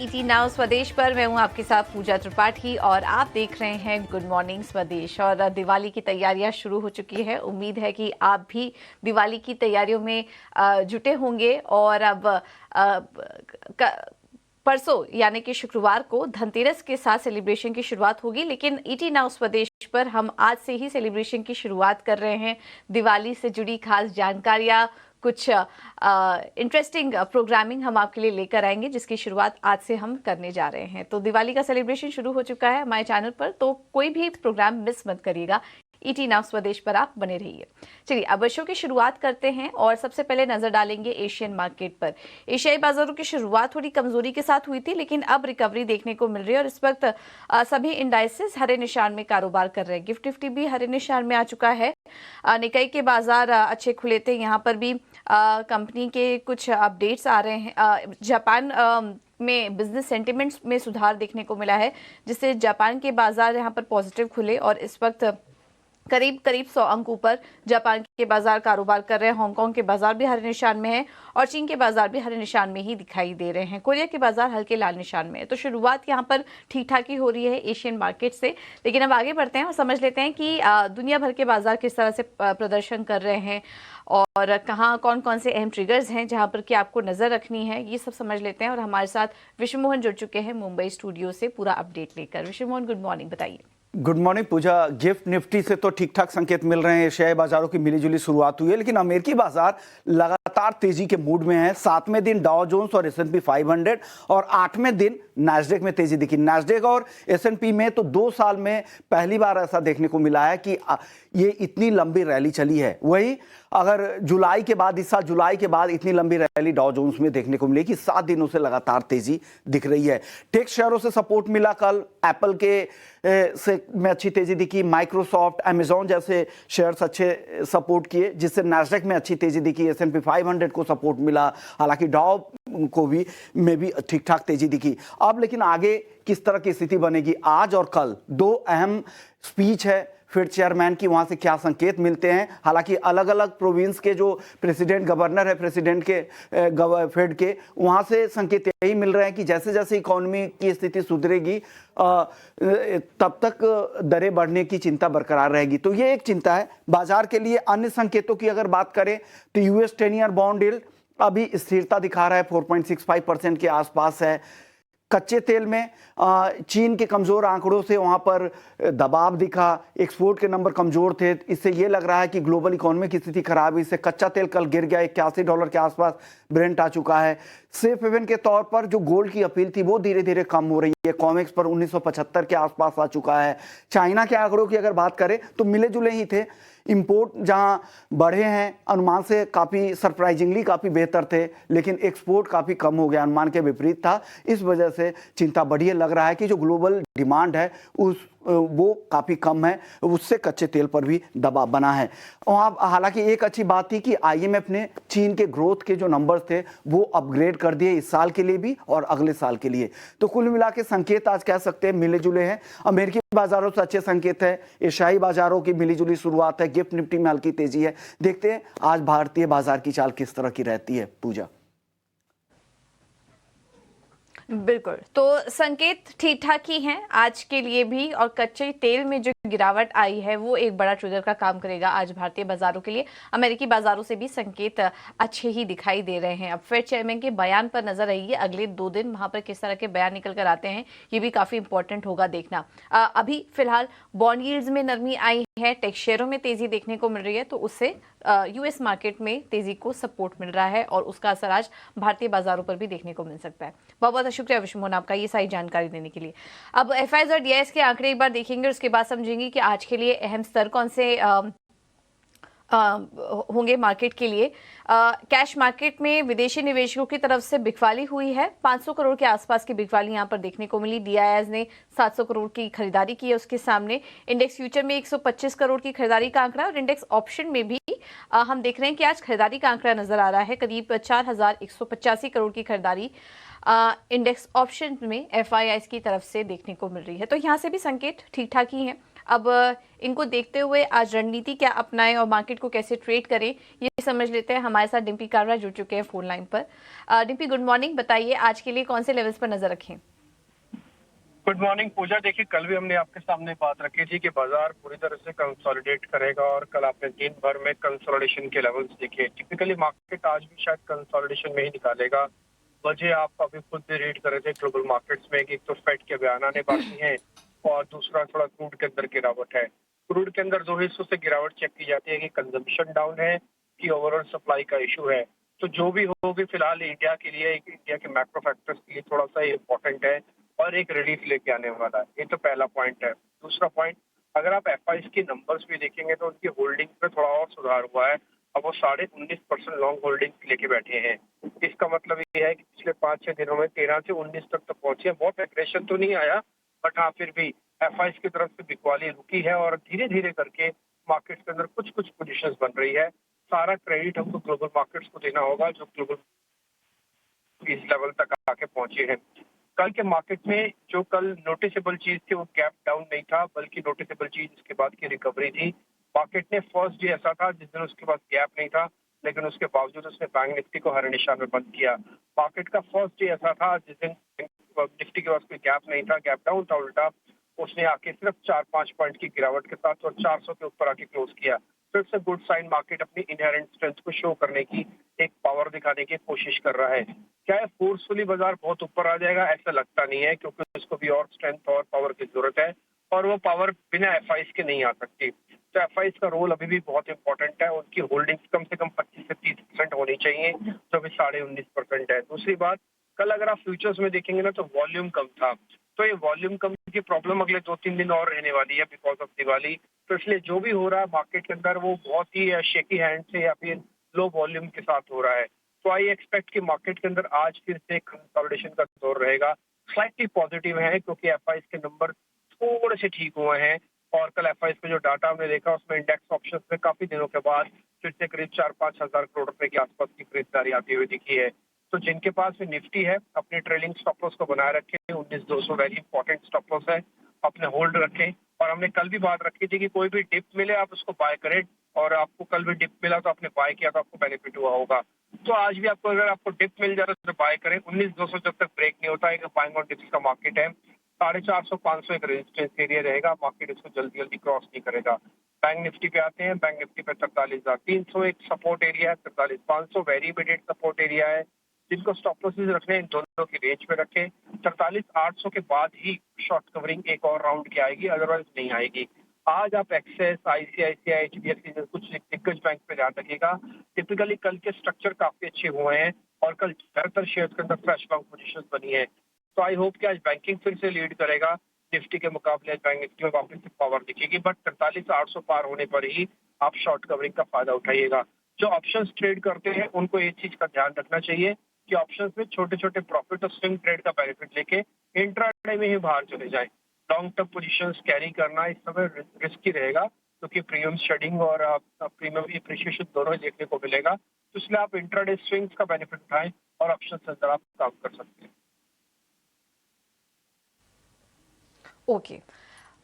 ET now स्वदेश पर मैं हूं आपके साथ पूजा त्रिपाठी और आप देख रहे हैं गुड मॉर्निंग स्वदेश। और दिवाली की तैयारियां शुरू हो चुकी है। उम्मीद है कि आप भी दिवाली की तैयारियों में जुटे होंगे। और अब परसों यानी कि शुक्रवार को धनतेरस के साथ सेलिब्रेशन की शुरुआत होगी, लेकिन ईटी नाउ स्वदेश पर हम आज से ही सेलिब्रेशन की शुरुआत कर रहे हैं। दिवाली से जुड़ी खास जानकारियां, कुछ इंटरेस्टिंग प्रोग्रामिंग हम आपके लिए लेकर आएंगे, जिसकी शुरुआत आज से हम करने जा रहे हैं। तो दिवाली का सेलिब्रेशन शुरू हो चुका है हमारे चैनल पर, तो कोई भी प्रोग्राम मिस मत करिएगा। ईटी नाउ स्वदेश पर आप बने रहिए। चलिए अब शो की शुरुआत करते हैं और सबसे पहले नजर डालेंगे एशियन मार्केट पर। एशियाई बाजारों की शुरुआत थोड़ी कमजोरी के साथ हुई थी, लेकिन अब रिकवरी देखने को मिल रही है और इस वक्त सभी इंडाइसेस हरे निशान में कारोबार कर रहे हैं। गिफ्ट निफ्टी भी हरे निशान में आ चुका है। निकाई के बाजार अच्छे खुले थे। यहाँ पर भी कंपनी के कुछ अपडेट्स आ रहे हैं। जापान में बिजनेस सेंटिमेंट्स में सुधार देखने को मिला है, जिससे जापान के बाजार यहाँ पर पॉजिटिव खुले और इस वक्त करीब 100 अंक ऊपर जापान के बाजार कारोबार कर रहे हैं। हांगकांग के बाजार भी हरे निशान में है और चीन के बाजार भी हरे निशान में ही दिखाई दे रहे हैं। कोरिया के बाजार हल्के लाल निशान में है। तो शुरुआत यहाँ पर ठीक ठाक ही हो रही है एशियन मार्केट से। लेकिन अब आगे बढ़ते हैं और समझ लेते हैं कि दुनिया भर के बाजार किस तरह से प्रदर्शन कर रहे हैं और कहाँ कौन कौन से अहम ट्रिगर्स हैं जहाँ पर कि आपको नजर रखनी है, ये सब समझ लेते हैं। और हमारे साथ विश्वमोहन जुड़ चुके हैं मुंबई स्टूडियो से पूरा अपडेट लेकर। विश्वमोहन, गुड मॉर्निंग, बताइए। गुड मॉर्निंग पूजा। गिफ्ट निफ्टी से तो ठीक ठाक संकेत मिल रहे हैं। एशियाई बाजारों की मिलीजुली शुरुआत हुई है, लेकिन अमेरिकी बाजार लगातार तेजी के मूड में है। 7वें दिन डाउ जोन्स और S&P 500 और 8वें दिन नैस्डैक में तेजी दिखी। नैस्डैक और S&P में तो 2 साल में पहली बार ऐसा देखने को मिला है कि ये इतनी लंबी रैली चली है। वही अगर जुलाई के बाद, इस साल जुलाई के बाद इतनी लंबी रैली डाउ जोन्स में देखने को मिलेगी। 7 दिनों से लगातार तेजी दिख रही है। टेक शेयरों से सपोर्ट मिला कल। एप्पल के से में अच्छी तेजी दिखी। माइक्रोसॉफ्ट, अमेजॉन जैसे शेयर्स अच्छे सपोर्ट किए, जिससे नैस्डैक में अच्छी तेजी दिखी। S&P 500 को सपोर्ट मिला। हालांकि डाउ को भी ठीक ठाक तेजी दिखी। अब लेकिन आगे किस तरह की स्थिति बनेगी? आज और कल 2 अहम स्पीच है फेड चेयरमैन की, वहां से क्या संकेत मिलते हैं। हालांकि अलग अलग प्रोविंस के जो प्रेसिडेंट, गवर्नर है प्रेसिडेंट के फेड के, वहां से संकेत यही मिल रहे हैं कि जैसे जैसे इकोनॉमी की स्थिति सुधरेगी तब तक दरें बढ़ने की चिंता बरकरार रहेगी। तो ये एक चिंता है बाजार के लिए। अन्य संकेतों की अगर बात करें तो US 10 ईयर बॉन्ड यील्ड अभी स्थिरता दिखा रहा है, 4.65% के आसपास है। कच्चे तेल में चीन के कमजोर आंकड़ों से वहां पर दबाव दिखा। एक्सपोर्ट के नंबर कमजोर थे, इससे ये लग रहा है कि ग्लोबल इकोनॉमी की स्थिति खराब है। इससे कच्चा तेल कल गिर गया, $81 के आसपास ब्रेंट आ चुका है। सेफ हेवन के तौर पर जो गोल्ड की अपील थी वो धीरे धीरे कम हो रही है। कॉमेक्स पर 1975 के आसपास आ चुका है। चाइना के आंकड़ों की अगर बात करें तो मिले जुले ही थे। इंपोर्ट जहां बढ़े हैं अनुमान से काफ़ी सरप्राइजिंगली काफ़ी बेहतर थे, लेकिन एक्सपोर्ट काफ़ी कम हो गया, अनुमान के विपरीत था। इस वजह से चिंता बढ़ी है। लग रहा है कि जो ग्लोबल डिमांड है वो काफ़ी कम है, उससे कच्चे तेल पर भी दबाव बना है। और हालांकि एक अच्छी बात थी कि IMF ने चीन के ग्रोथ के जो नंबर्स थे वो अपग्रेड कर दिए इस साल के लिए भी और अगले साल के लिए। तो कुल मिला के संकेत आज कह सकते हैं मिले जुले हैं। अमेरिकी बाजारों से अच्छे संकेत है। एशियाई बाजारों की मिलीजुली शुरुआत है। गिफ्ट निफ्टी में हल्की तेजी है। देखते हैं आज भारतीय बाजार की चाल किस तरह की रहती है। पूजा, बिल्कुल, तो संकेत ठीक ठाक ही हैं आज के लिए भी। और कच्चे तेल में जो गिरावट आई है वो एक बड़ा ट्रिगर का काम करेगा आज भारतीय बाजारों के लिए। अमेरिकी बाजारों से भी संकेत अच्छे ही दिखाई दे रहे हैं। अब फेड चेयरमैन के बयान पर नजर रहिए। अगले 2 दिन वहां पर किस तरह के बयान निकल कर आते हैं, ये भी काफी इंपॉर्टेंट होगा देखना। अभी फिलहाल बॉन्ड यील्ड्स में नरमी आई है, टेक शेयरों में तेजी देखने को मिल रही है, तो उससे US मार्केट में तेजी को सपोर्ट मिल रहा है और उसका असर आज भारतीय बाजारों पर भी देखने को मिल सकता है। बहुत बहुत शुक्रिया विश्वमोहन आपका ये सारी जानकारी देने के लिए। अब FIs और DIs के आंकड़े एक बार देखेंगे, उसके बाद समझेंगे कि आज के लिए अहम स्तर कौन से होंगे मार्केट के लिए। कैश मार्केट में विदेशी निवेशकों की तरफ से बिकवाली हुई है। 500 करोड़ के आसपास की बिकवाली यहां पर देखने को मिली। DIs ने 700 करोड़ की खरीदारी की है उसके सामने। इंडेक्स फ्यूचर में 125 करोड़ की खरीदारी का आंकड़ा और इंडेक्स ऑप्शन में भी हम देख रहे हैं कि आज खरीदारी का आंकड़ा नजर आ रहा है। करीब 4185 करोड़ की खरीदारी इंडेक्स ऑप्शन में FIIs की तरफ से देखने को मिल रही है। तो यहाँ से भी संकेत ठीक ठाक ही हैं। अब इनको देखते हुए आज रणनीति क्या अपनाएं और मार्केट को कैसे ट्रेड करें, ये समझ लेते हैं। हमारे साथ डिम्पी कावरा जुड़ चुके हैं फोन लाइन पर। Dimpy, good morning. बताइए आज के लिए कौन से लेवल्स पर नजर रखें? गुड मॉर्निंग पूजा। देखिए, कल भी हमने आपके सामने बात रखी थी कि बाजार पूरी तरह से कंसोलिडेट करेगा और कल आपने दिन भर में कंसोलिडेशन के लेवल्स देखे। टिपिकली मार्केट आज भी शायद कंसोलिडेशन में ही निकालेगा। वजह आप अभी खुद भी रीड कर रहे थे ग्लोबल मार्केट्स में कि एक तो फेड के बयान आने बाकी हैं और दूसरा थोड़ा क्रूड के अंदर गिरावट है। क्रूड के अंदर दो हिस्सों से गिरावट चेक की जाती है कि कंजम्पशन डाउन है कि ओवरऑल सप्लाई का इशू है। तो जो भी होगी फिलहाल इंडिया के लिए, इंडिया के मैक्रो फैक्टर्स के लिए थोड़ा सा इम्पोर्टेंट है और एक रिलीफ लेके आने वाला है। ये तो पहला पॉइंट है। दूसरा पॉइंट, अगर आप एफआईज की नंबर्स भी देखेंगे तो उनकी होल्डिंग में थोड़ा और सुधार हुआ है। अब वो 19.5% लॉन्ग होल्डिंग लेके बैठे हैं। इसका मतलब ये है कि पिछले 5-6 दिनों में 13 से 19 तक तो पहुंचे हैं। बहुत एग्रेशन तो नहीं आया, बट हाँ फिर भी एफआईज की तरफ से बिकवाली रुकी है और धीरे धीरे करके मार्केट के अंदर कुछ कुछ पोजिशन बन रही है। सारा क्रेडिट हमको ग्लोबल मार्केट्स को देना होगा जो ग्लोबल इस लेवल तक आके पहुंचे हैं। कल के मार्केट में जो कल नोटिसेबल चीज थी वो गैप डाउन नहीं था, बल्कि नोटिसेबल चीज इसके बाद की रिकवरी थी। मार्केट ने फर्स्ट डे ऐसा था जिस दिन उसके पास गैप नहीं था, लेकिन उसके बावजूद उसने बैंक निफ्टी को हर निशान में बंद किया। मार्केट का फर्स्ट डे ऐसा था जिस दिन निफ्टी के पास कोई गैप नहीं था, गैप डाउन था, उल्टा उसने आके सिर्फ 4-5 पॉइंट की गिरावट के साथ और 400 के ऊपर आके क्लोज किया। तो it's a good sign. Market अपनी इनहेरेंट स्ट्रेंथ को शो करने की, एक पावर दिखाने की कोशिश कर रहा है। क्या है, फोर्सफुली बाजार बहुत ऊपर आ जाएगा? ऐसा लगता नहीं है, क्योंकि उसको भी और स्ट्रेंथ और पावर की जरूरत है और वो पावर बिना एफआईज के नहीं आ सकती। तो एफआईज का रोल अभी भी बहुत इंपॉर्टेंट है। उनकी होल्डिंग्स कम से कम 25 से 30% होनी चाहिए, जो अभी 19.5% है। दूसरी बात, कल अगर आप फ्यूचर्स में देखेंगे ना तो वॉल्यूम कम था। तो ये वॉल्यूम कम की प्रॉब्लम अगले 2-3 दिन और रहने वाली है बिकॉज ऑफ दिवाली। तो इसलिए जो भी हो रहा है मार्केट के अंदर वो बहुत ही शेकी हैंड से या फिर लो वॉल्यूम के साथ हो रहा है। तो आई एक्सपेक्ट कि मार्केट के अंदर आज फिर से कंसोलिडेशन का दौर रहेगा। स्लाइटली पॉजिटिव है क्योंकि एफआईज के नंबर थोड़े से ठीक हुए हैं और कल एफआईज पे जो डाटा हमने देखा उसमें इंडेक्स ऑप्शंस में काफी दिनों के बाद फिर से करीब 4-5 हजार करोड़ रुपए के आसपास की खरीदारी आती हुई दिखी है। तो जिनके पास भी निफ्टी है अपने ट्रेलिंग स्टॉप लॉस को बनाए रखें। 19,200 वेरी इंपॉर्टेंट स्टॉप लॉस है, अपने होल्ड रखें। और हमने कल भी बात रखी थी कि कोई भी डिप मिले आप उसको बाय करें, और आपको कल भी डिप मिला तो आपने बाय किया तो आपको बेनिफिट हुआ होगा। तो आज भी आपको अगर आपको डिप मिल जाए तो बाय करें। 19,200 जब तक ब्रेक नहीं होता है, बाइंग और डिप्स का मार्केट है। 450-500 एक रेजिस्टेंस एरिया रहेगा, मार्केट इसको जल्दी जल्दी क्रॉस नहीं करेगा। बैंक निफ्टी पे आते हैं। बैंक निफ्टी पे 43,300 एक सपोर्ट एरिया है, 43,500 वेरी इमीडिएट सपोर्ट एरिया है। जिनको स्टॉप लॉसेस रखने हैं इन दोनों की रेंज पे रखें। 43,800 के बाद ही शॉर्ट कवरिंग एक और राउंड की आएगी, अदरवाइज नहीं आएगी। आज आप एक्सेस, आईसीआईसीआई, एचडीएफसी कुछ दिग्गज बैंक पे ध्यान रखिएगा। टिपिकली कल के स्ट्रक्चर काफी अच्छे हुए हैं और कल ज्यादातर शेयर के अंदर फ्रेश लॉन्ग पोजीशन बनी है। तो आई होप कि आज बैंकिंग फिर से लीड करेगा। निफ्टी के मुकाबले बैंक निफ्टी में वापस से पावर दिखेगी, बट 43,800 पार होने पर ही आप शॉर्ट कवरिंग का फायदा उठाइएगा। जो ऑप्शंस ट्रेड करते हैं उनको एक चीज का ध्यान रखना चाहिए कि ऑप्शंस में छोटे छोटे प्रॉफिट और स्विंग ट्रेड का बेनिफिट लेके इंट्राडे में ही बाहर चले जाएं। लॉन्ग टर्म पोजीशंस कैरी करना इस समय रिस्की रहेगा, क्योंकि प्रीमियम शेडिंग और प्रीमियम एप्रिशिएशन दोनों ही देखने को मिलेगा। तो इसलिए आप इंट्राडे स्विंग्स का बेनिफिट उठाएं और ऑप्शन से अंदर आप काम कर सकते हैं। ओके,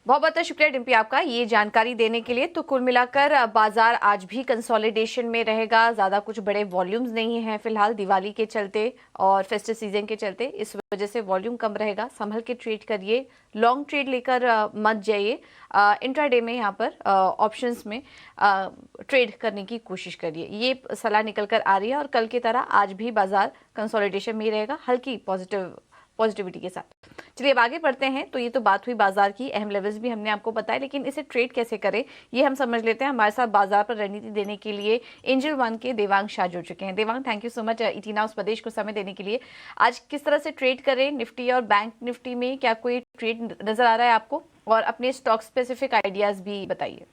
बहुत बहुत शुक्रिया डिम्पी आपका ये जानकारी देने के लिए। तो कुल मिलाकर बाजार आज भी कंसोलिडेशन में रहेगा। ज़्यादा कुछ बड़े वॉल्यूम्स नहीं हैं फिलहाल दिवाली के चलते और फेस्टिव सीजन के चलते, इस वजह से वॉल्यूम कम रहेगा। संभल के ट्रेड करिए, लॉन्ग ट्रेड लेकर मत जाइए। इंट्राडे में यहाँ पर ऑप्शंस में ट्रेड करने की कोशिश करिए, ये सलाह निकल कर आ रही है। और कल की तरह आज भी बाजार कंसोलिडेशन में रहेगा, हल्की पॉजिटिविटी के साथ। चलिए अब आगे बढ़ते हैं। तो ये तो बात हुई बाजार की, अहम लेवल्स भी हमने आपको बताया, लेकिन इसे ट्रेड कैसे करें ये हम समझ लेते हैं। हमारे साथ बाजार पर रणनीति देने के लिए एंजल वन के देवांग शाह जुड़ चुके हैं। Devang, thank you so much ET now स्वदेश को समय देने के लिए। आज किस तरह से ट्रेड करें निफ्टी और बैंक निफ्टी में, क्या कोई ट्रेड नजर आ रहा है आपको? और अपने स्टॉक स्पेसिफिक आइडियाज भी बताइए।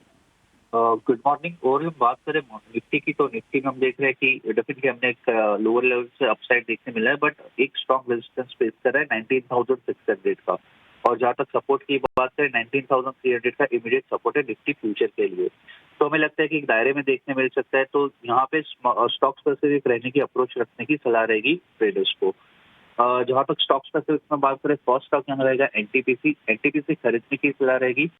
Good morning. और बात करें निफ्टी की, तो निफ्टी में हम देख रहे हैं कि डेफिनेटली हमने एक लोअर लेवल से अपसाइड देखने मिला है, बट एक स्ट्रॉन्ग रेजिस्टेंस फेस कर रहा है 19,600 का। और जहां तक सपोर्ट की बात करें, 19,300 का इमीडिएट सपोर्ट है निफ्टी फ्यूचर के लिए। तो हमें लगता है कि एक दायरे में देखने मिल सकता है। तो यहाँ पे स्टॉक स्पेसिफिक रहने की अप्रोच रखने की सलाह रहेगी ट्रेडर्स को। जहां तक स्टॉक स्पेसिफिक में बात करें, फर्स्ट स्टॉक यहाँ रहेगा एनटीपीसी। एनटीपीसी खरीदने की सलाह रहेगी।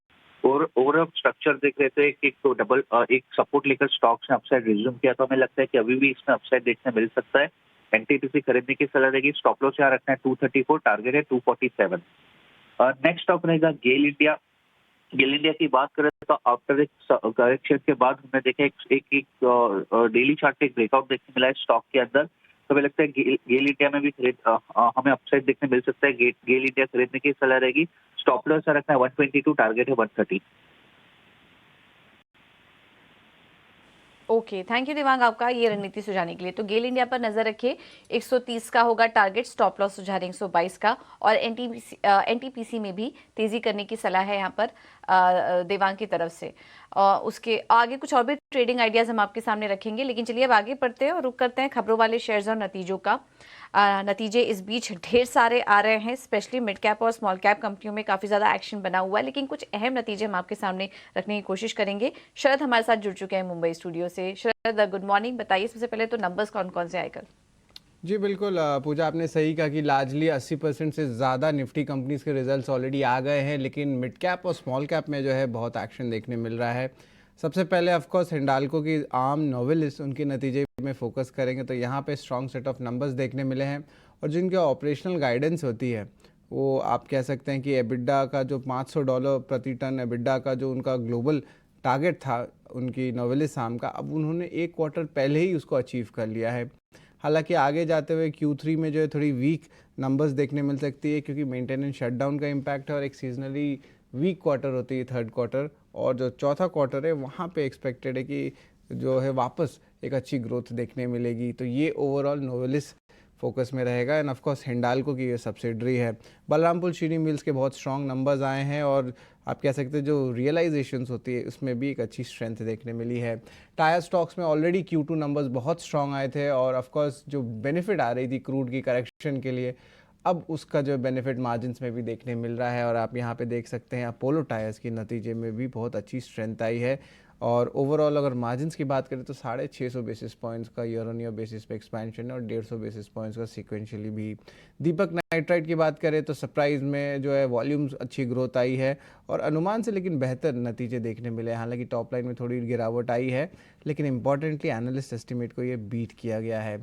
और ओवरऑल स्ट्रक्चर देख रहे थे कि तो डबल एक सपोर्ट लेकर स्टॉक्स ने अपसाइड रिज्यूम किया, तो हमें लगता है कि अभी भी इसमें अपसाइड देखने मिल सकता है। एनटीपीसी खरीदने की सलाह रहेगी। स्टॉप लॉस यहाँ रखना है 234, टारगेट है 247। नेक्स्ट स्टॉक रहेगा गेल इंडिया। गेल इंडिया की बात करें तो आफ्टर एक करेक्शन के बाद हमने देखा एक डेली चार्ट पे एक ब्रेकआउट देखने मिला है स्टॉक के अंदर। तो हमें लगता है गेल इंडिया में भी हमें अपसाइड देखने मिल सकता है। गेल इंडिया खरीदने की सलाह रहेगी। स्टॉप लॉस रखना है 122, टारगेट है 130। ओके, थैंक यू दिवांग आपका ये रणनीति सुझाने के लिए। तो गेल इंडिया पर नजर रखिए, 130 का होगा टारगेट, स्टॉप लॉस सुझा रहे 122 का। और एनटीपीसी में भी तेजी करने की सलाह है यहाँ पर देवांग की तरफ से। उसके आगे कुछ और भी ट्रेडिंग आइडियाज हम आपके सामने रखेंगे, लेकिन चलिए अब आगे बढ़ते हैं और रुक करते हैं खबरों वाले शेयर्स और नतीजों का। नतीजे इस बीच ढेर सारे आ रहे हैं, स्पेशली मिड कैप और स्मॉल कैप कंपनियों में काफ़ी ज़्यादा एक्शन बना हुआ है, लेकिन कुछ अहम नतीजे हम आपके सामने रखने की कोशिश करेंगे। शरद हमारे साथ जुड़ चुके हैं मुंबई स्टूडियो से। शरद, गुड मॉर्निंग। बताइए सबसे पहले तो नंबर्स कौन कौन से आए कल? जी बिल्कुल पूजा, आपने सही कहा कि लार्जली 80% से ज़्यादा निफ्टी कंपनीज के रिजल्ट्स ऑलरेडी आ गए हैं, लेकिन मिड कैप और स्मॉल कैप में जो है बहुत एक्शन देखने मिल रहा है। सबसे पहले ऑफ कोर्स हिंडाल्को की आर्म नोवेलिस, उनके नतीजे में फोकस करेंगे तो यहाँ पे स्ट्रॉन्ग सेट ऑफ नंबर्स देखने मिले हैं। और जिनकी ऑपरेशनल गाइडेंस होती है वो आप कह सकते हैं कि एबिडा का जो $500 प्रति टन एबिडा का जो उनका ग्लोबल टारगेट था उनकी नोवेलिस आर्म का, अब उन्होंने एक क्वार्टर पहले ही उसको अचीव कर लिया है। हालांकि आगे जाते हुए Q3 में जो है थोड़ी वीक नंबर्स देखने मिल सकती है, क्योंकि मेंटेनेंस शटडाउन का इम्पैक्ट है और एक सीजनली वीक क्वार्टर होती है थर्ड क्वार्टर। और जो चौथा क्वार्टर है वहाँ पे एक्सपेक्टेड है कि जो है वापस एक अच्छी ग्रोथ देखने मिलेगी। तो ये ओवरऑल नोवेलिस फोकस में रहेगा। एंड ऑफ कोर्स हिंडाल्को की ये सब्सिडरी है। बलरामपुर चीनी मिल्स के बहुत स्ट्रॉन्ग नंबर्स आए हैं और आप कह सकते हैं जो रियलाइजेशंस होती है उसमें भी एक अच्छी स्ट्रेंथ देखने मिली है। टायर स्टॉक्स में ऑलरेडी Q2 नंबर्स बहुत स्ट्रॉन्ग आए थे और ऑफ कोर्स जो बेनिफिट आ रही थी क्रूड की करेक्शन के लिए, अब उसका जो बेनिफिट मार्जिन्स में भी देखने मिल रहा है। और आप यहाँ पे देख सकते हैं अपोलो टायर्स की नतीजे में भी बहुत अच्छी स्ट्रेंथ आई है। और ओवरऑल अगर मार्जिन्स की बात करें तो 650 बेसिस पॉइंट्स का ईयर ऑन ईयर बेसिस पे एक्सपेंशन है और 150 बेसिस पॉइंट्स का सीक्वेंशियली भी। दीपक नाइट्राइट की बात करें तो सरप्राइज में जो है वॉल्यूम्स अच्छी ग्रोथ आई है और अनुमान से लेकिन बेहतर नतीजे देखने मिले। हालांकि टॉप लाइन में थोड़ी गिरावट आई है, लेकिन इंपॉर्टेंटली एनालिस्ट एस्टिमेट को ये बीट किया गया है।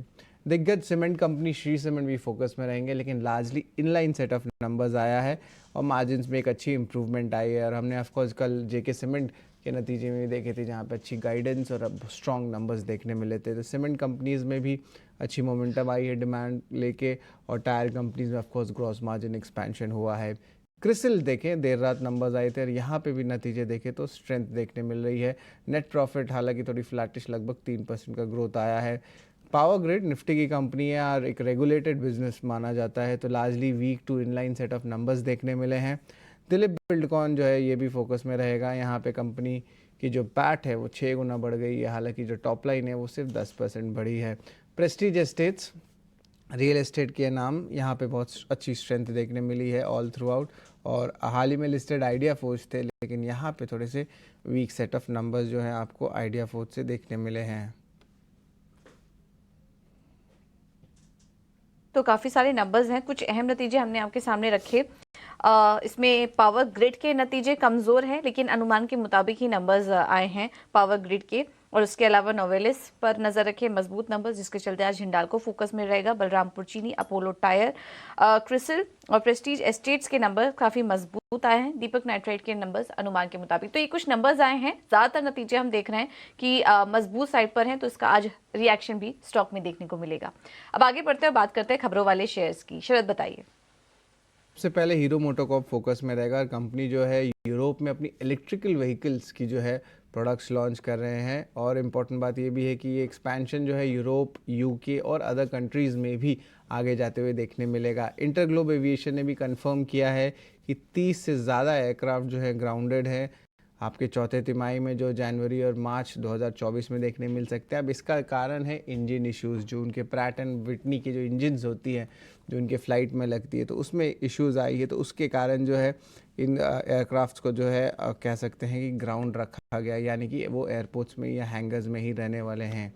दिग्गज सीमेंट कंपनी श्री सीमेंट भी फोकस में रहेंगे, लेकिन largely inline set of numbers आया है और मार्जिन्स में एक अच्छी इंप्रूवमेंट आई है। और हमने ऑफकोर्स कल जेके सीमेंट के नतीजे में भी देखे थे जहाँ पे अच्छी गाइडेंस और अब स्ट्रॉन्ग नंबर्स देखने मिले थे। तो सीमेंट कंपनीज़ में भी अच्छी मोमेंटम आई है डिमांड लेके, और टायर कंपनीज़ में ऑफकोर्स ग्रॉस मार्जिन एक्सपेंशन हुआ है। क्रिसिल देखें, देर रात नंबर्स आए थे और यहाँ पे भी नतीजे देखें तो स्ट्रेंथ देखने मिल रही है। नेट प्रॉफिट हालांकि थोड़ी फ्लैटिश, लगभग 3% का ग्रोथ आया है। पावर ग्रिड निफ्टी की कंपनी है और एक रेगुलेटेड बिजनेस माना जाता है, तो largely weak to inline set of numbers देखने मिले हैं। दिलीप बिल्डकॉन जो है ये भी फोकस में रहेगा। यहाँ पे कंपनी की जो पैट है वो 6 गुना बढ़ गई है, हालांकि जो टॉप लाइन है वो सिर्फ 10% बढ़ी है। प्रेस्टीज एस्टेट्स, रियल एस्टेट के नाम, यहाँ पे बहुत अच्छी स्ट्रेंथ देखने मिली है ऑल थ्रू आउट। और हाल ही में लिस्टेड आइडिया फोर्ज थे, लेकिन यहाँ पे थोड़े से वीक सेट ऑफ नंबर्स जो हैं आपको आइडिया फोर्ज से देखने मिले हैं। तो काफ़ी सारे नंबर्स हैं, कुछ अहम नतीजे हमने आपके सामने रखे। इसमें पावर ग्रिड के नतीजे कमज़ोर हैं, लेकिन अनुमान के मुताबिक ही नंबर्स आए हैं पावर ग्रिड के। और उसके अलावा नोवेलिस पर नज़र रखें, मजबूत नंबर्स, जिसके चलते आज हिंडाल्को फोकस में रहेगा। बलरामपुर चीनी, अपोलो टायर, क्रिसिल और प्रेस्टीज एस्टेट्स के नंबर काफ़ी मजबूत आए हैं। दीपक नाइट्राइट के नंबर्स अनुमान के मुताबिक। तो ये कुछ नंबर्स आए हैं, ज़्यादातर नतीजे हम देख रहे हैं कि मजबूत साइड पर हैं, तो इसका आज रिएक्शन भी स्टॉक में देखने को मिलेगा। अब आगे बढ़ते हैं, बात करते हैं खबरों वाले शेयर्स की। शरद बताइए। सबसे पहले हीरो मोटोकॉर्प फोकस में रहेगा। कंपनी जो है यूरोप में अपनी इलेक्ट्रिकल व्हीकल्स की जो है प्रोडक्ट्स लॉन्च कर रहे हैं। और इम्पॉर्टेंट बात ये भी है कि ये एक्सपेंशन जो है यूरोप, यूके और अदर कंट्रीज़ में भी आगे जाते हुए देखने मिलेगा। इंटरग्लोब एविएशन ने भी कंफर्म किया है कि 30 से ज़्यादा एयरक्राफ्ट जो है ग्राउंडेड है आपके चौथे तिमाही में, जो जनवरी और मार्च 2024 में देखने मिल सकते हैं। अब इसका कारण है इंजन इश्यूज़, जो उनके प्रैट एंड विटनी की जो इंजन्स होती हैं जो उनके फ़्लाइट में लगती है, तो उसमें इश्यूज़ आई है। तो उसके कारण जो है इन एयरक्राफ्ट्स को जो है कह सकते हैं कि ग्राउंड रखा गया, यानी कि वो एयरपोर्ट्स में या हैंगर्स में ही रहने वाले हैं।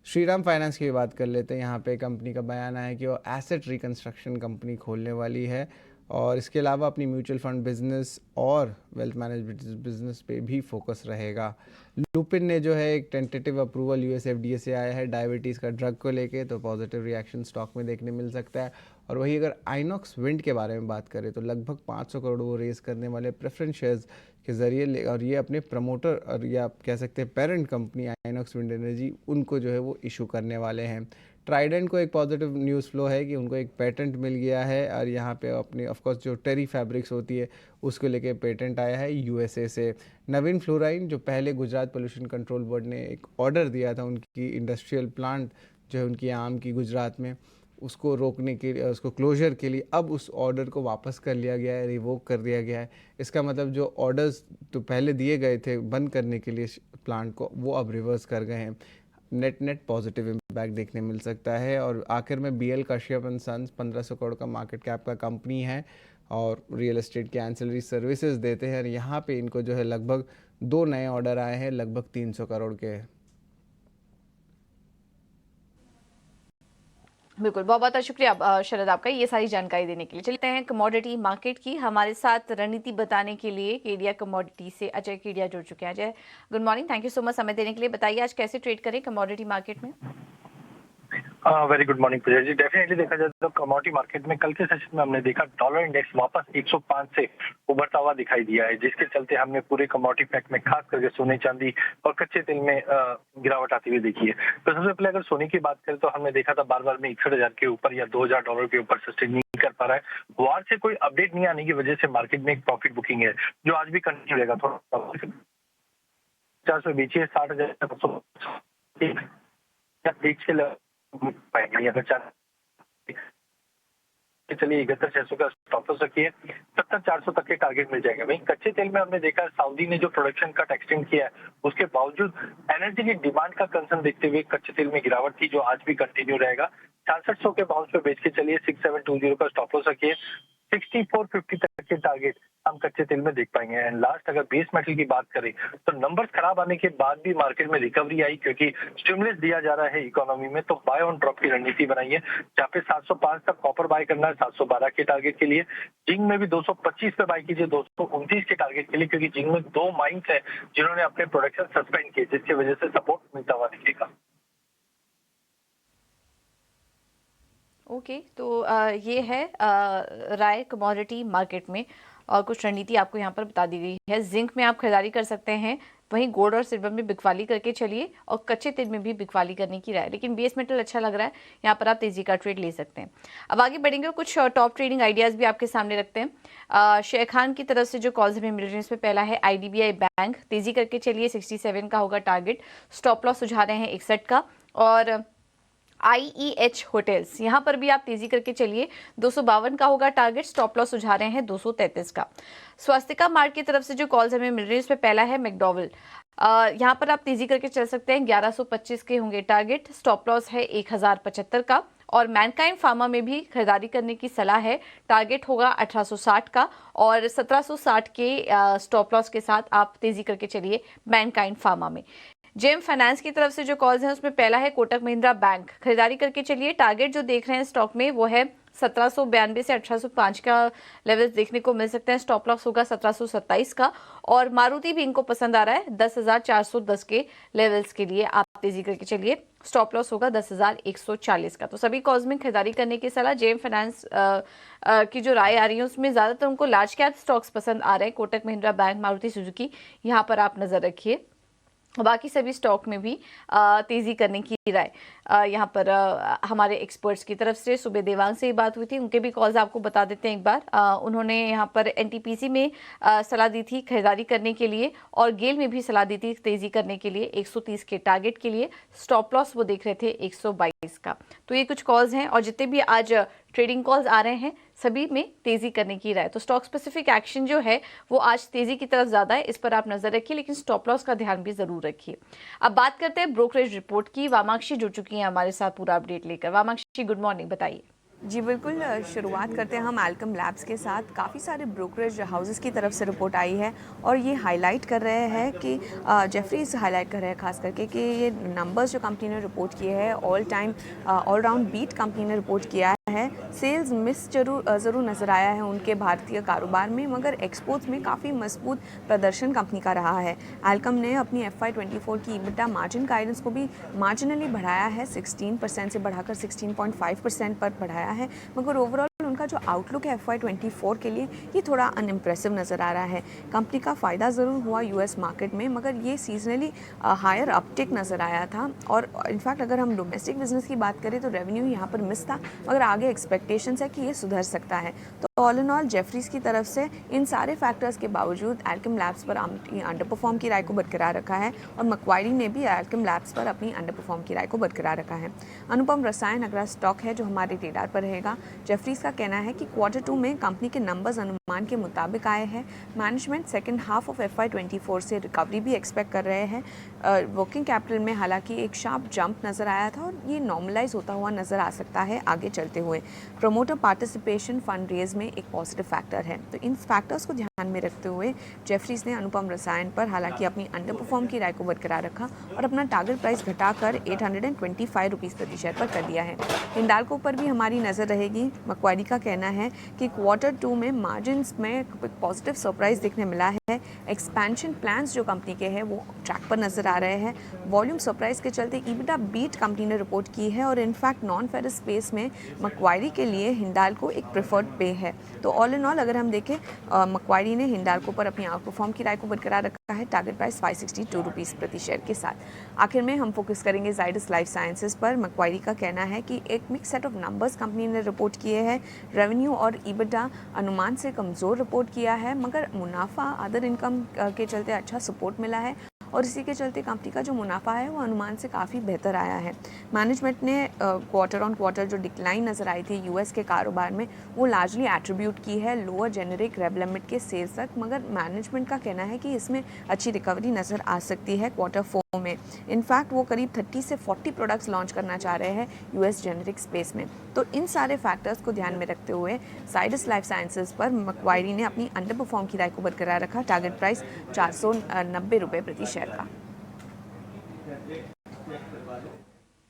श्रीराम फाइनेंस की बात कर लेते हैं। यहाँ पे कंपनी का बयान आया कि वो एसेट रिकंस्ट्रक्शन कंपनी खोलने वाली है और इसके अलावा अपनी म्यूचुअल फंड बिजनेस और वेल्थ मैनेजमेंट बिजनेस पे भी फोकस रहेगा। लुपिन ने जो है एक टेंटेटिव अप्रूवल यूएस एफडीए से आया है डायबिटीज़ का ड्रग को लेके, तो पॉजिटिव रिएक्शन स्टॉक में देखने मिल सकता है। और वही अगर आइनॉक्स विंड के बारे में बात करें तो लगभग 500 करोड़ वो रेस करने वाले प्रेफरेंस शेयर्स के ज़रिए, और ये अपने प्रमोटर और या आप कह सकते हैं parent company INOX wind energy, उनको जो है वो इशू करने वाले हैं। ट्राइडेंट को एक पॉजिटिव न्यूज़ फ्लो है कि उनको एक पेटेंट मिल गया है और यहाँ पे अपनी ऑफकोर्स जो टेरी फैब्रिक्स होती है उसको लेके पेटेंट आया है यूएसए से। नवीन फ्लोराइन जो पहले गुजरात पोल्यूशन कंट्रोल बोर्ड ने एक ऑर्डर दिया था उनकी इंडस्ट्रियल प्लांट जो है उनकी आम की गुजरात में, उसको रोकने के लिए, उसको क्लोजर के लिए, अब उस ऑर्डर को वापस कर लिया गया है, रिवोक कर दिया गया है। इसका मतलब जो ऑर्डर्स तो पहले दिए गए थे बंद करने के लिए प्लांट को, वो अब रिवर्स कर गए हैं। नेट पॉजिटिव इम्पैक्ट देखने मिल सकता है। और आखिर में BL Kashyap and sons 1500 crore का मार्केट कैप का कंपनी है और रियल एस्टेट के एंसिलरी सर्विसेज देते हैं, और यहाँ पे इनको जो है लगभग 2 नए ऑर्डर आए हैं लगभग 300 करोड़ के। बिल्कुल, बहुत बहुत शुक्रिया शरद आपका ये सारी जानकारी देने के लिए। चलते हैं कमोडिटी मार्केट की। हमारे साथ रणनीति बताने के लिए केडिया कमोडिटी से अजय केडिया जुड़ चुके हैं। Ajay, good morning, thank you so much समय देने के लिए। बताइए आज कैसे ट्रेड करें कमोडिटी मार्केट में? वेरी गुड मॉर्निंग पूजा जी। डेफिनेटली देखा जाए तो कमोडिटी मार्केट में कल के सेशन में हमने देखा डॉलर इंडेक्स वापस 105 से उभरता हुआ दिखाई दिया है, जिसके चलते हमने पूरे कमोडिटी पैक में खास करके सोने चांदी और कच्चे तेल में गिरावट आती हुई देखी है। तो सबसे पहले अगर सोने की बात करें तो हमने देखा था बार बार में 61,000 के ऊपर या $2,000 के ऊपर सस्टेन नहीं कर पा रहा है। वार से कोई अपडेट नहीं आने की वजह से मार्केट में एक प्रॉफिट बुकिंग है जो आज भी कंटिन्यू रहेगा। थोड़ा 400 बेचिए 60,000 पाएंगे अगर चलिए 71,600 का स्टॉप लॉस रखिए, 70,400 तक के टारगेट मिल जाएगा। वहीं कच्चे तेल में हमने देखा सऊदी ने जो प्रोडक्शन कट एक्सटेंड किया है उसके बावजूद एनर्जी की डिमांड का कंसर्न देखते हुए कच्चे तेल में गिरावट थी जो आज भी कंटिन्यू रहेगा। 6600 के बाउंस पे बेच के चलिए, 6720 का स्टॉप लॉस रखिए, 6450 तक के टारगेट हम कच्चे तेल में देख पाएंगे। एंड लास्ट अगर बेस मेटल की बात करें तो नंबर्स खराब आने के बाद भी मार्केट में रिकवरी आई क्योंकि स्टिमुलस दिया जा रहा है इकोनॉमी में, तो बाय ऑन ड्रॉप की रणनीति बनाई है जहाँ पे 705 तक कॉपर बाय करना है 712 के टारगेट के लिए। जिंक में भी 225 पे बाय कीजिए 229 के टारगेट के लिए, क्योंकि जिंक में 2 माइंस है जिन्होंने अपने प्रोडक्शन सस्पेंड किए जिसकी वजह से सपोर्ट मिलता हुआ दिखेगा। ओके, तो ये है राय कमोडिटी मार्केट में और कुछ रणनीति आपको यहाँ पर बता दी गई है। जिंक में आप खरीदारी कर सकते हैं, वहीं गोल्ड और सिल्वर में बिकवाली करके चलिए और कच्चे तेल में भी बिकवाली करने की राय, लेकिन बेस मेटल अच्छा लग रहा है, यहाँ पर आप तेजी का ट्रेड ले सकते हैं। अब आगे बढ़ेंगे, कुछ टॉप ट्रेडिंग आइडियाज़ भी आपके सामने रखते हैं। शेख खान की तरफ से जो कॉल्स हमें मिल रहे हैं इसमें पहला है IDBI बैंक, तेजी करके चलिए 67 का होगा टारगेट, स्टॉप लॉस सुझा रहे हैं 61 का। और IEH होटल्स, यहाँ पर भी आप तेजी करके चलिए 252 का होगा टारगेट, स्टॉप लॉस सुझा रहे हैं 233 का। स्वास्तिका मार्ट की तरफ से जो कॉल्स हमें मिल रही है इसमें पहला है मैकडॉवेल, यहाँ पर आप तेजी करके चल सकते हैं, 1125 के होंगे टारगेट, स्टॉप लॉस है 1075 का। और मैनकाइंड फार्मा में भी खरीदारी करने की सलाह है, टारगेट होगा 1860 का और 1760 के स्टॉप लॉस के साथ आप तेजी करके चलिए मैनकाइंड फार्मा में। जेम फाइनेंस की तरफ से जो कॉल्स हैं उसमें पहला है कोटक महिंद्रा बैंक, खरीदारी करके चलिए, टारगेट जो देख रहे हैं स्टॉक में वो है 1792 से 1805 का लेवल्स देखने को मिल सकते हैं, स्टॉप लॉस होगा 1727 का। और मारुति भी इनको पसंद आ रहा है, 10,410 के लेवल्स के लिए आप तेजी करके चलिए, स्टॉप लॉस होगा 10,140 का। तो सभी कॉल्स में खरीदारी करने की सलाह। जेम फाइनेंस की जो राय आ रही है उसमें ज़्यादातर उनको लार्ज कैप स्टॉक्स पसंद आ रहे हैं, कोटक महिंद्रा बैंक, मारुति सुजुकी, यहाँ पर आप नज़र रखिए। बाकी सभी स्टॉक में भी तेज़ी करने की राय यहाँ पर हमारे एक्सपर्ट्स की तरफ से सुबह देवांग से ही बात हुई थी, उनके भी कॉल्स आपको बता देते हैं एक बार। उन्होंने यहाँ पर NTPC में सलाह दी थी खरीदारी करने के लिए और गेल में भी सलाह दी थी तेज़ी करने के लिए 130 के टारगेट के लिए, स्टॉप लॉस वो देख रहे थे 122 का। तो ये कुछ कॉल्स हैं और जितने भी आज ट्रेडिंग कॉल्स आ रहे हैं सभी में तेजी करने की राय। तो स्टॉक स्पेसिफिक एक्शन जो है वो आज तेजी की तरफ ज्यादा है, इस पर आप नजर रखिए, लेकिन स्टॉप लॉस का ध्यान भी जरूर रखिए। अब बात करते हैं ब्रोकरेज रिपोर्ट की। वामाक्षी जुड़ चुकी हैं हमारे साथ पूरा अपडेट लेकर। वामाक्षी, गुड मॉर्निंग, बताइए। जी बिल्कुल, शुरुआत करते हैं हम एल्केम लैब्स के साथ। काफ़ी सारे ब्रोकरेज हाउसेस की तरफ से रिपोर्ट आई है और ये हाईलाइट कर रहे हैं कि जेफरीज हाईलाइट कर रहे हैं खास करके कि ये नंबर्स जो कंपनी ने रिपोर्ट किए हैं ऑल राउंड बीट कंपनी ने रिपोर्ट किया है, सेल्स मिस ज़रूर नज़र आया है उनके भारतीय कारोबार में, मगर एक्सपोर्ट्स में काफ़ी मजबूत प्रदर्शन कंपनी का रहा है। एल्कम ने अपनी FY24 की EBITDA मार्जिन गाइडेंस को भी मार्जिनली बढ़ाया है, 16% से बढ़ाकर 16.5% पर बढ़ाया है, मगर ओवरऑल उनका जो आउटलुक है FY24 के लिए ये थोड़ा अनइम्प्रेसिव नज़र आ रहा है। कंपनी का फ़ायदा ज़रूर हुआ US मार्केट में, मगर ये सीजनली हायर अपटिक नज़र आया था। और इनफैक्ट अगर हम डोमेस्टिक बिजनेस की बात करें तो रेवेन्यू यहाँ पर मिस था, मगर आगे एक्सपेक्टेशंस है कि ये सुधर सकता है। तो ऑल इन ऑल जेफरीज की तरफ से इन सारे फैक्टर्स के बावजूद एल्केम लैब्स पर अंडर परफॉर्म की राय को बरकरार रखा है, और मक्वारी ने भी एल्केम लैब्स पर अपनी अंडर परफॉर्म की राय को बरकरार रखा है। अनुपम रसायन अगला स्टॉक है जो हमारे रेडार पर रहेगा। जेफरीज का कहना है कि Q2 में कंपनी के नंबर्स अनुमान के मुताबिक आए हैं। Management second half of FY24 से रिकवरी भी एक्सपेक्ट कर रहे हैं। वर्किंग कैपिटल में हालांकि एक शार्प जंप नज़र आया था और ये नॉर्मलाइज होता हुआ नज़र आ सकता है आगे चलते हुए। प्रमोटर पार्टिसिपेशन फंड रेज में एक पॉजिटिव फैक्टर है। तो इन फैक्टर्स को ध्यान में रखते हुए जेफरीज ने अनुपम रसायन पर हालांकि अपनी अंडर परफॉर्म की राय को बरकरार रखा और अपना टारगेट प्राइस घटाकर 825 रुपीज़ प्रति शेयर पर कर दिया है। हिंडाल्को पर भी हमारी नज़र रहेगी। मक्वारी का कहना है कि Q2 में मार्जिन में पॉजिटिव सरप्राइज देखने मिला है। एक्सपेंशन प्लान्स जो कंपनी के हैं वो ट्रैक पर नज़र आ रहे हैं। वॉल्यूम सरप्राइज के चलते EBITDA बीट कंपनी ने रिपोर्ट की है, और इनफैक्ट नॉन फेरस स्पेस में मक्वारी के लिए हिंडाल्को एक प्रेफर्ड पे है। तो ऑल इन ऑल अगर हम देखें, मक्वारी ने हिंडाल्को पर अपनी आउट परफॉर्म की राय को बरकरार रखा है, टारगेट प्राइस 562 रुपीज़ प्रति शेयर के साथ। आखिर में हम फोकस करेंगे जाइडस लाइफ साइंसेज पर। मक्वारी का कहना है कि एक mix set of numbers company ने रिपोर्ट किए हैं। रेवेन्यू और EBITDA अनुमान से कमज़ोर रिपोर्ट किया है, मगर मुनाफा अदर इनकम के चलते अच्छा सपोर्ट मिला है, और इसी के चलते कंपनी का जो मुनाफा है वो अनुमान से काफ़ी बेहतर आया है। मैनेजमेंट ने क्वार्टर ऑन क्वार्टर जो डिक्लाइन नज़र आई थी US के कारोबार में, वो लार्जली एट्रीब्यूट की है लोअर जेनेरिक रेब लिमिट के सेल्स तक, मगर मैनेजमेंट का कहना है कि इसमें अच्छी रिकवरी नज़र आ सकती है Q4 में। इनफैक्ट वो करीब 30 से 40 प्रोडक्ट्स लॉन्च करना चाह रहे हैं US जेनेरिक स्पेस में। तो इन सारे फैक्टर्स को ध्यान में रखते हुए जाइडस लाइफ साइंसेज पर मक्वारी ने अपनी अंडर परफॉर्म की राय को बरकरार रखा, टारगेट प्राइस 490 रुपये प्रति शेयर का।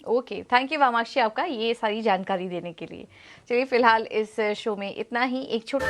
ओके, थैंक यू वामाक्षी आपका ये सारी जानकारी देने के लिए। चलिए फिलहाल इस शो में इतना ही। एक छोटा